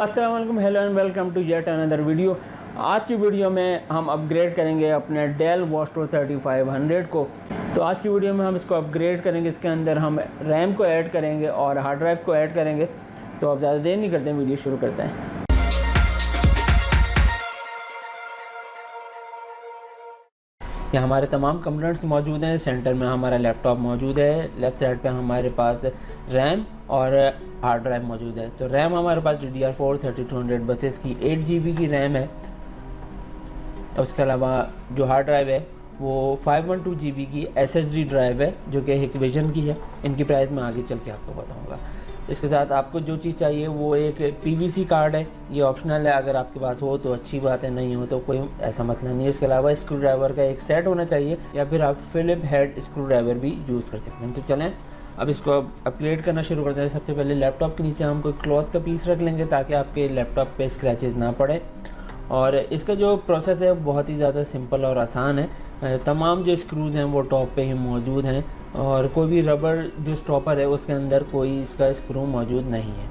अस्सलाम वालेकुम, hello and welcome to yet another video. आज की वीडियो में हम अपग्रेड करेंगे अपने डेल वोस्टो 3500 को। तो आज की वीडियो में हम इसको अपग्रेड करेंगे। इसके अंदर हम रैम को ऐड करेंगे और हार्ड ड्राइव को ऐड करेंगे। तो अब ज़्यादा देर नहीं करते हैं, वीडियो शुरू करते हैं। यहाँ हमारे तमाम कंपोनेंट्स मौजूद हैं। सेंटर में हमारा लैपटॉप मौजूद है, लेफ़्ट साइड पे हमारे पास रैम और हार्ड ड्राइव मौजूद है। तो रैम हमारे पास DDR4 3200 बसेस की 8 GB की रैम है। उसके अलावा जो हार्ड ड्राइव है वो 512 GB की SSD ड्राइव है, जो कि हिकविजन की है। इनकी प्राइस मैं आगे चल के आपको बताऊँगा। इसके साथ आपको जो चीज़ चाहिए वो एक PVC कार्ड है, ये ऑप्शनल है। अगर आपके पास हो तो अच्छी बात है, नहीं हो तो कोई ऐसा मसला नहीं है। उसके अलावा स्क्रू ड्राइवर का एक सेट होना चाहिए, या फिर आप फिलिप हेड स्क्रू ड्राइवर भी यूज़ कर सकते हैं। तो चलें अब इसको अपग्रेड करना शुरू करते हैं। सबसे पहले लैपटॉप के नीचे हम कोई क्लॉथ का पीस रख लेंगे ताकि आपके लैपटॉप पे स्क्रैचेस ना पड़े। और इसका जो प्रोसेस है बहुत ही ज़्यादा सिंपल और आसान है। तमाम जो स्क्रूज़ हैं वो टॉप पे ही मौजूद हैं, और कोई भी रबर जो स्टॉपर है उसके अंदर कोई इसका स्क्रू मौजूद नहीं है।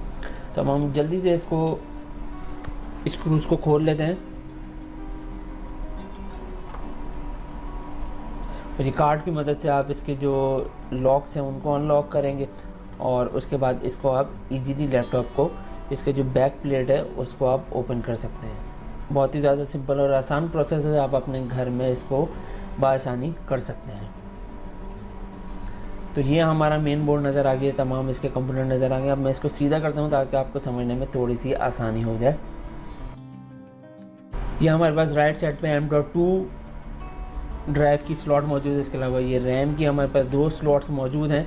तो हम जल्दी से इसको स्क्रूज़ को खोल लेते हैं। और कार्ड की मदद से आप इसके जो लॉक्स हैं उनको अनलॉक करेंगे, और उसके बाद इसको आप इजीली लैपटॉप को, इसके जो बैक प्लेट है उसको आप ओपन कर सकते हैं। बहुत ही ज़्यादा सिंपल और आसान प्रोसेस है। आप अपने घर में इसको बआसानी कर सकते हैं। तो ये हमारा मेन बोर्ड नज़र आ गया, तमाम इसके कंपोनेंट नज़र आ गए। अब मैं इसको सीधा करता हूँ ताकि आपको समझने में थोड़ी सी आसानी हो जाए। ये हमारे पास राइट साइड पे M.2 ड्राइव की स्लॉट मौजूद है। इसके अलावा ये रैम की हमारे पास 2 स्लॉट्स मौजूद हैं।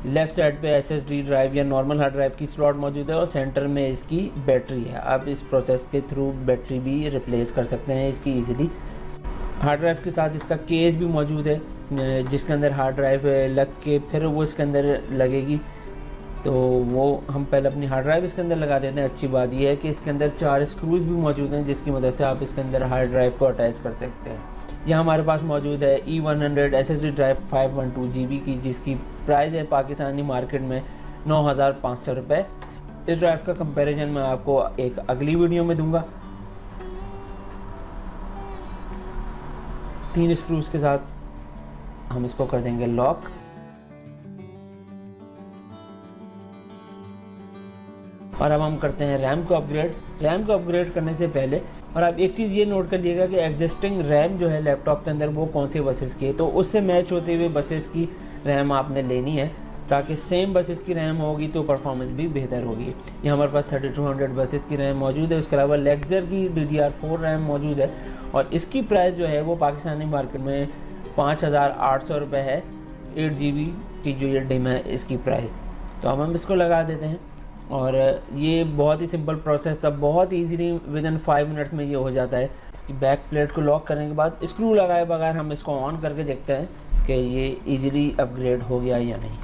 लेफ़्ट साइड पे SSD ड्राइव या नॉर्मल हार्ड ड्राइव की स्लॉट मौजूद है, और सेंटर में इसकी बैटरी है। आप इस प्रोसेस के थ्रू बैटरी भी रिप्लेस कर सकते हैं इसकी ईज़िली। हार्ड ड्राइव के साथ इसका केस भी मौजूद है, जिसके अंदर हार्ड ड्राइव लग के फिर वो इसके अंदर लगेगी। तो वो हम पहले अपनी हार्ड ड्राइव इसके अंदर लगा देते हैं। अच्छी बात यह है कि इसके अंदर 4 स्क्रूज़ भी मौजूद हैं, जिसकी मदद से आप इसके अंदर हार्ड ड्राइव को अटैच कर सकते हैं। यह हमारे पास मौजूद है E100 SSD ड्राइव 512 GB की, जिसकी प्राइस है पाकिस्तानी मार्केट में 9,500 रुपये। इस ड्राइव का कंपैरिजन मैं आपको एक अगली वीडियो में दूंगा। 3 स्क्रूज़ के साथ हम इसको कर देंगे लॉक। और अब हम करते हैं रैम को अपग्रेड। रैम को अपग्रेड करने से पहले, और आप एक चीज़ ये नोट कर लीजिएगा कि एग्जिस्टिंग रैम जो है लैपटॉप के अंदर वो कौन सी बसेस की है, तो उससे मैच होते हुए बसेस की रैम आपने लेनी है, ताकि सेम बसेस की रैम होगी तो परफॉर्मेंस भी बेहतर होगी। ये हमारे पास 3200 बसेस की रैम मौजूद है। उसके अलावा लेक्सर की DDR4 रैम मौजूद है, और इसकी प्राइस जो है वो पाकिस्तानी मार्केट में 5,800 रुपये है। 8 GB की जो ये डिम है इसकी प्राइस। तो अब हम इसको लगा देते हैं, और ये बहुत ही सिंपल प्रोसेस था, बहुत ईजीली विदिन 5 मिनट्स में ये हो जाता है। इसकी बैक प्लेट को लॉक करने के बाद स्क्रू लगाए बगैर हम इसको ऑन करके देखते हैं कि ये ईजीली अपग्रेड हो गया या नहीं।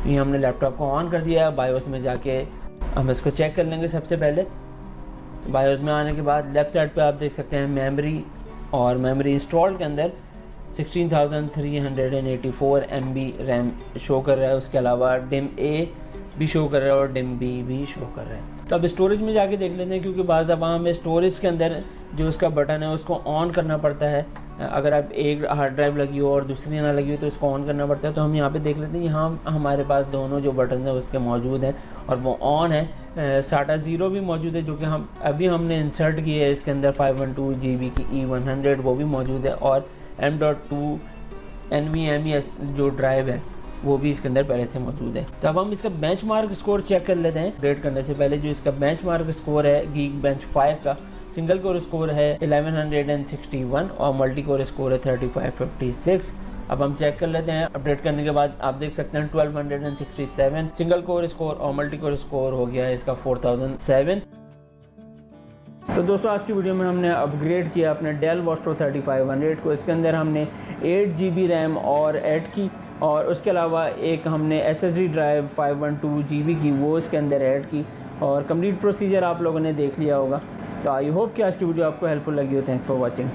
ये हमने लैपटॉप को ऑन कर दिया। बायोस में जाके हम इसको चेक कर लेंगे। सबसे पहले बायोस में आने के बाद लेफ़्ट साइड पे आप देख सकते हैं मेमोरी, और मेमोरी इंस्टॉल के अंदर 16,384 MB रैम शो कर रहा है। उसके अलावा डिम A भी शो कर रहा है और डिम B भी शो कर रहा है। तो अब स्टोरेज में जाके देख लेते हैं, क्योंकि बाज़ दफ़ा हमें स्टोरेज के अंदर जो उसका बटन है उसको ऑन करना पड़ता है। अगर आप एक हार्ड ड्राइव लगी हो और दूसरी ना लगी हो तो उसको ऑन करना पड़ता है। तो हम यहाँ पे देख लेते हैं, यहाँ हमारे पास दोनों जो बटन हैं उसके मौजूद हैं और वो ऑन है। SATA 0 भी मौजूद है, जो कि हमने इंसर्ट की है इसके अंदर। 512 GB की E100 वो भी मौजूद है, और M.2 NVMe जो ड्राइव है वो भी इसके अंदर पहले से मौजूद है। तो अब हम इसका बेंचमार्क स्कोर चेक कर लेते हैं। अपडेट करने से पहले जो इसका बेंचमार्क स्कोर है Geekbench 5 का, सिंगल कोर स्कोर है 1161 और मल्टी कोर स्कोर है 3556। अब हम चेक कर लेते हैं। अपडेट करने के बाद आप देख सकते हैं 1267 सिंगल कोर स्कोर, और मल्टी कोर स्कोर हो गया है इसका 4007। तो दोस्तों आज की वीडियो में हमने अपग्रेड किया अपने डेल वोस्टो 3500 को। इसके अंदर हमने 8 GB रैम और ऐड की, और उसके अलावा एक हमने SSD ड्राइव 512 GB की वो इसके अंदर ऐड की, और कंप्लीट प्रोसीजर आप लोगों ने देख लिया होगा। तो आई होप कि आज की वीडियो आपको हेल्पफुल लगी हो। Thanks for watching.